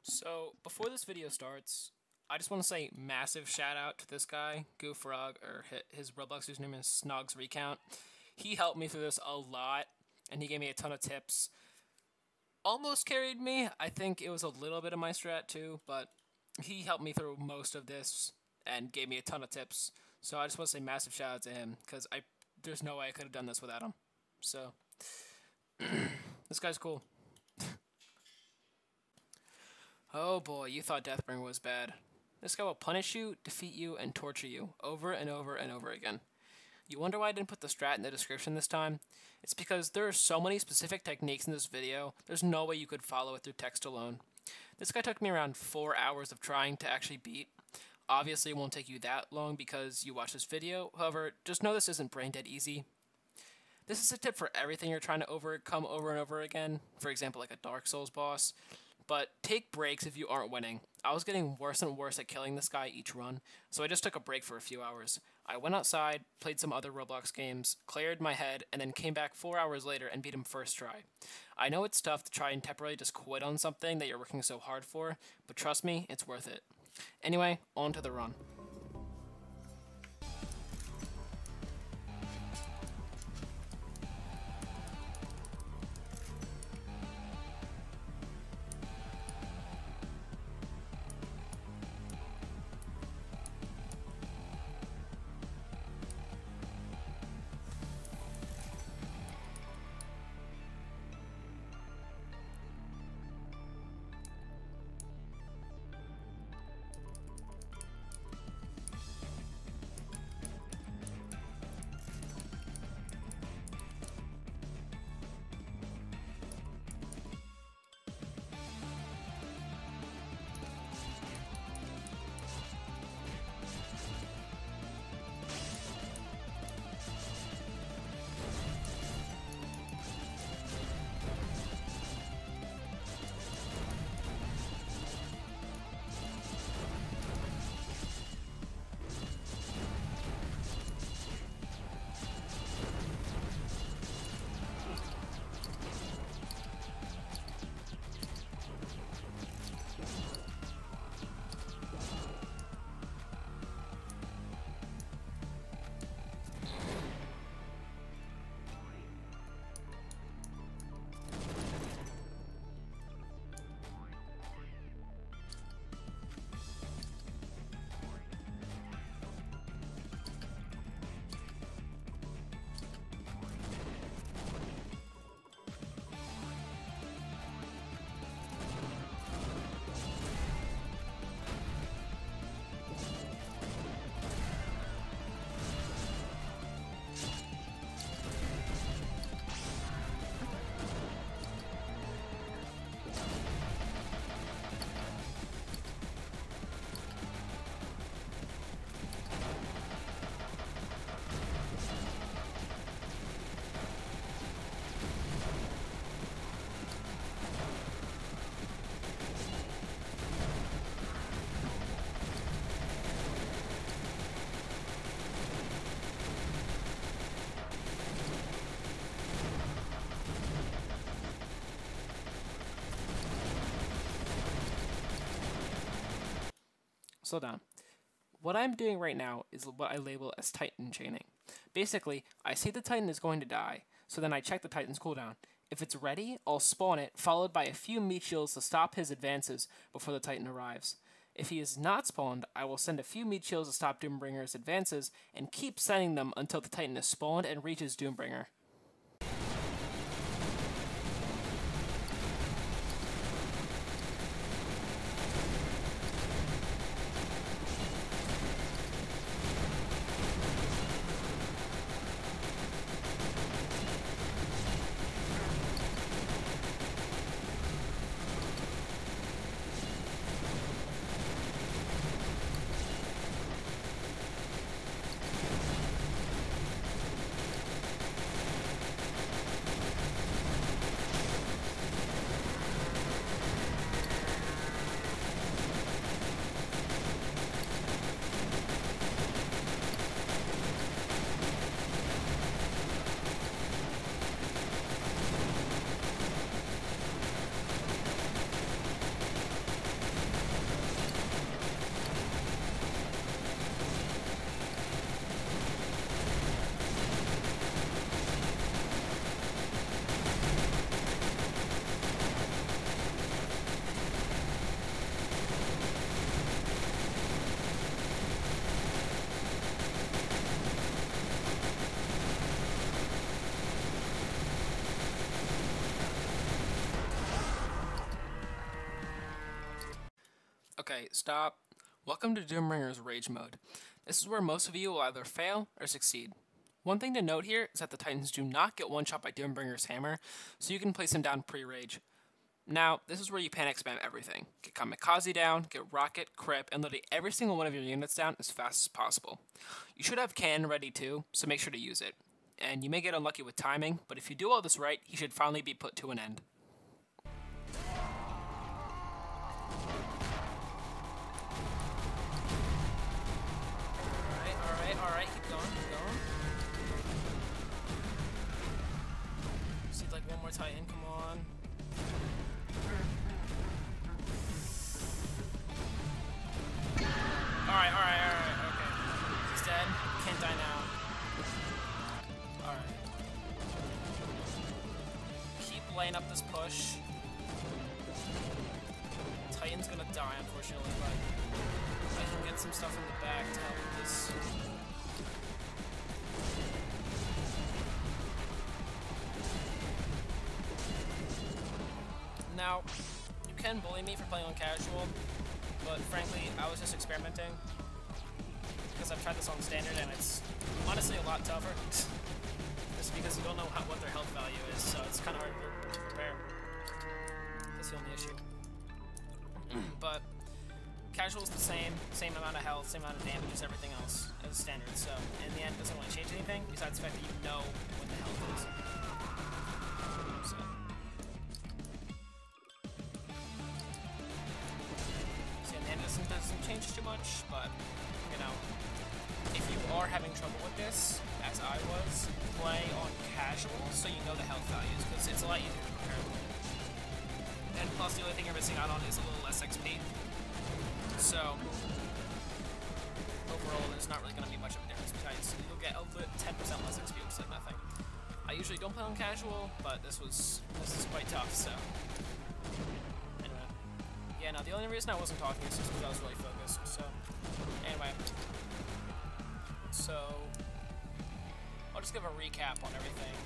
So, before this video starts, I just want to say massive shout out to this guy, Goofrog, or his Roblox username is Snogs Recount. He helped me through this a lot, and he gave me a ton of tips. Almost carried me. I think it was a little bit of my strat too, but he helped me through most of this and gave me a ton of tips. So I just want to say massive shout out to him, because there's no way I could have done this without him. So, this guy's cool. Oh boy, you thought Deathbringer was bad. This guy will punish you, defeat you, and torture you over and over and over again. You wonder why I didn't put the strat in the description this time? It's because there are so many specific techniques in this video, there's no way you could follow it through text alone. This guy took me around 4 hours of trying to actually beat. Obviously it won't take you that long because you watch this video, however, just know this isn't brain dead easy. This is a tip for everything you're trying to overcome over and over again, for example like a Dark Souls boss. But take breaks if you aren't winning. I was getting worse and worse at killing this guy each run, so I just took a break for a few hours. I went outside, played some other Roblox games, cleared my head, and then came back 4 hours later and beat him first try. I know it's tough to try and temporarily just quit on something that you're working so hard for, but trust me, it's worth it. Anyway, on to the run. Slow down. What I'm doing right now is what I label as Titan chaining. Basically, I see the Titan is going to die, so then I check the Titan's cooldown. If it's ready, I'll spawn it, followed by a few meat shields to stop his advances before the Titan arrives. If he is not spawned, I will send a few meat shields to stop Doombringer's advances, and keep sending them until the Titan is spawned and reaches Doombringer. Okay, stop. Welcome to Doombringer's Rage Mode. This is where most of you will either fail or succeed. One thing to note here is that the Titans do not get one-shot by Doombringer's hammer, so you can place him down pre-rage. Now, this is where you panic spam everything. Get Kamikaze down, get Rocket, Crip, and literally every single one of your units down as fast as possible. You should have Cannon ready too, so make sure to use it. And you may get unlucky with timing, but if you do all this right, he should finally be put to an end. Alright, keep going. Just need like one more Titan, come on. Alright, okay. He's dead. Can't die now. Alright. Keep laying up this push. Titan's gonna die, unfortunately, but I can get some stuff in the back to help with this. Now, you can bully me for playing on casual, but frankly, I was just experimenting because I've tried this on standard and it's honestly a lot tougher. Just because you don't know what their health value is, so it's kind of hard to prepare. That's the only issue. But casual is the same amount of health, same amount of damage as everything else as standard. So in the end, it doesn't really change anything besides the fact that you know what the health is. So. Doesn't change too much, but you know, if you are having trouble with this, as I was, play on casual so you know the health values, because it's a lot easier to compare them. And plus, the only thing you're missing out on is a little less XP. So overall, there's not really going to be much of a difference. Besides, you'll get a 10% less XP, which is like nothing. I usually don't play on casual, but this is quite tough. So. Yeah, no, the only reason I wasn't talking is just because I was really focused, so... Anyway. So... I'll just give a recap on everything.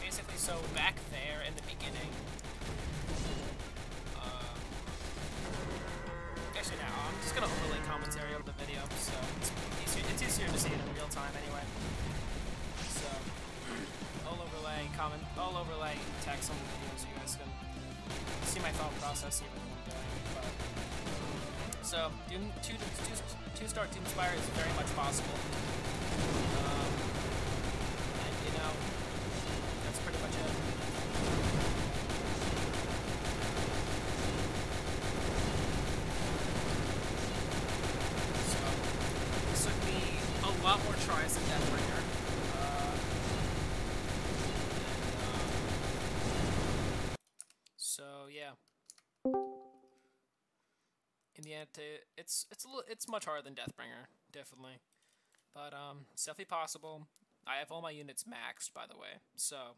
Basically, so back there in the beginning... actually, now, I'm just gonna overlay commentary on the video, so it's easier to see it in real time anyway. So... I'll overlay text on the video so you guys can... see my thought process here with what I'm doing. But so, two-star Doomspire is very much possible. And you know, that's pretty much it. So, this took me a lot more tries than Doombringer. So yeah, in the end, it's much harder than Deathbringer, definitely, but it's definitely possible. I have all my units maxed, by the way, so,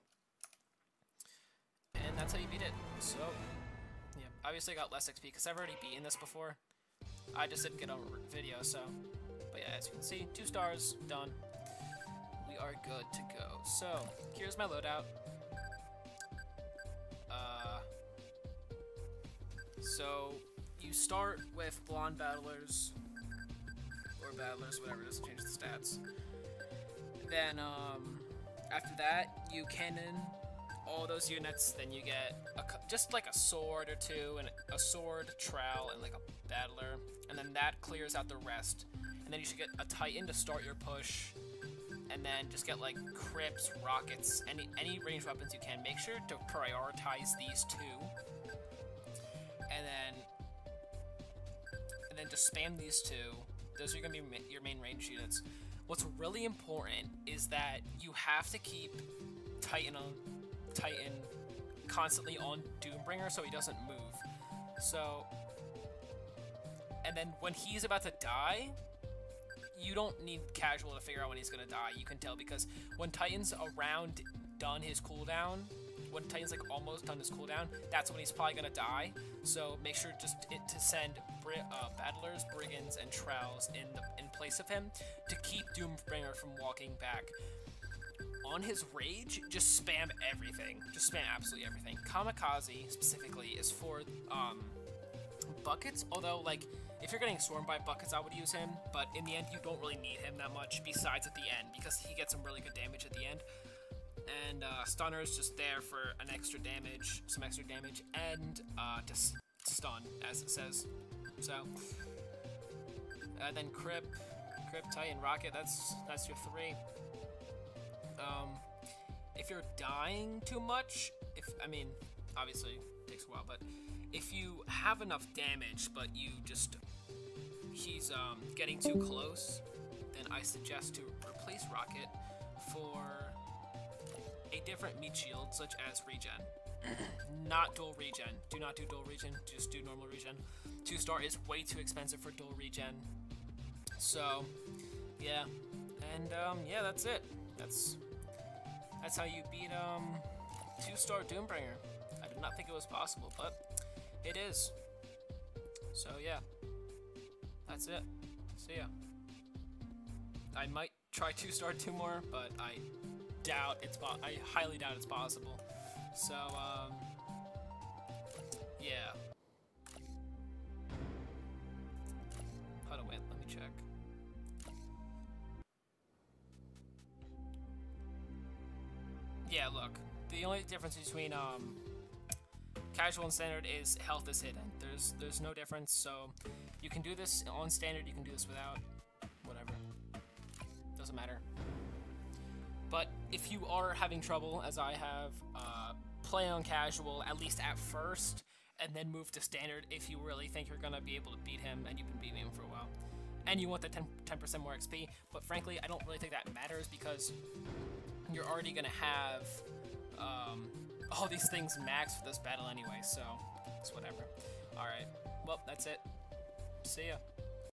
and that's how you beat it. So yeah, obviously I got less XP because I've already beaten this before. I just didn't get a video, so, but yeah, as you can see, 2 stars done. We are good to go. So here's my loadout. So, you start with blonde battlers, or battlers, whatever, doesn't change the stats. Then, after that, you cannon all those units, then you get just like a sword or two, and a sword, trowel, and like a battler, and then that clears out the rest. And then you should get a Titan to start your push, and then just get like Crips, Rockets, any ranged weapons you can. Make sure to prioritize these two. And then just spam these two. Those are going to be your main range units. What's really important is that you have to keep Titan constantly on Doombringer so he doesn't move. So, and then when he's about to die, you don't need casual to figure out when he's going to die. You can tell because when Titan's around done his cooldown, when Titan's like almost done his cooldown, that's when he's probably gonna die. So make sure just to send battlers, brigands, and trowels in place of him to keep Doombringer from walking back on his rage, just spam everything. Just spam absolutely everything. Kamikaze, specifically, is for, buckets, although, like, if you're getting swarmed by buckets, I would use him, but in the end, you don't really need him that much, besides at the end, because he gets some really good damage at the end. And, Stunner is just there for an extra damage, some extra damage, and, to stun, as it says. So, then Crip, Titan, Rocket, that's your 3. If you're dying too much, I mean, obviously, it takes a while, but if you have enough damage, but he's, getting too close, then I suggest to replace Rocket for a different meat shield, such as regen. Not dual regen. Do not do dual regen, just do normal regen. 2-star is way too expensive for dual regen. So, yeah. And, yeah, that's it. That's how you beat, 2-star Doombringer. I did not think it was possible, but it is. So, yeah. That's it. See ya. I might try 2-star Doom more, but I highly doubt it's possible. So, yeah. Hold on, wait, let me check. Yeah, look, the only difference between, casual and standard is health is hidden. There's no difference, so you can do this on standard, you can do this without, whatever. Doesn't matter. But if you are having trouble, as I have, play on casual, at least at first, and then move to standard if you really think you're gonna be able to beat him, and you've been beating him for a while. And you want the 10% more XP, but frankly, I don't really think that matters, because you're already gonna have, all these things maxed for this battle anyway, so it's whatever. Alright, well, that's it. See ya.